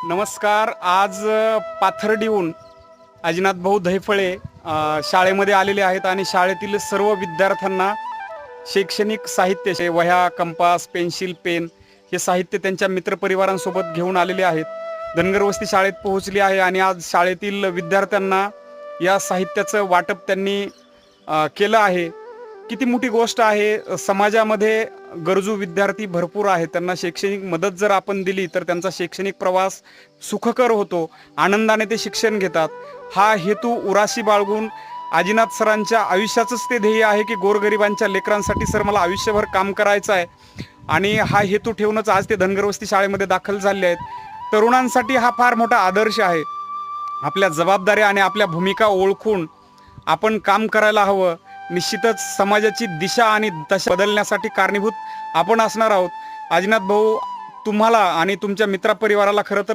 नमस्कार. आज पाथर्डीहून अजिनाथ भाऊ दहिफळे शाळेमध्ये आलेले आहेत आणि शाळेतील सर्व विद्यार्थ्यांना शैक्षणिक साहित्य वह्या, कंपास, पेन्सिल, पेन हे साहित्य त्यांच्या मित्रपरिवारांसोबत घेऊन आलेले आहेत. धनगर वस्ती शाळेत पोहोचली आहे आणि आज शाळेतील विद्यार्थ्यांना या साहित्याचं वाटप त्यांनी केलं आहे. किती मोठी गोष्ट आहे. समाजामध्ये गरजू विद्यार्थी भरपूर आहेत. त्यांना शैक्षणिक मदत जर आपण दिली तर त्यांचा शैक्षणिक प्रवास सुखकर होतो, आनंदाने ते शिक्षण घेतात. हा हेतू उराशी बाळगून आजीनाथ सरांच्या आयुष्याचंच ते ध्येय आहे की गोरगरिबांच्या लेकरांसाठी सर मला आयुष्यभर काम करायचं आहे आणि हा हेतू ठेवूनच आज ते धनगर वस्ती शाळेमध्ये दाखल झाले आहेत. तरुणांसाठी हा फार मोठा आदर्श आहे. आपल्या जबाबदाऱ्या आणि आपल्या भूमिका ओळखून आपण काम करायला हवं. निश्चितच समाजाची दिशा आणि दशा बदलण्यासाठी कारणीभूत आपण असणार आहोत. आजीनाथ भाऊ, तुम्हाला आणि तुमच्या मित्रपरिवाराला खरं तर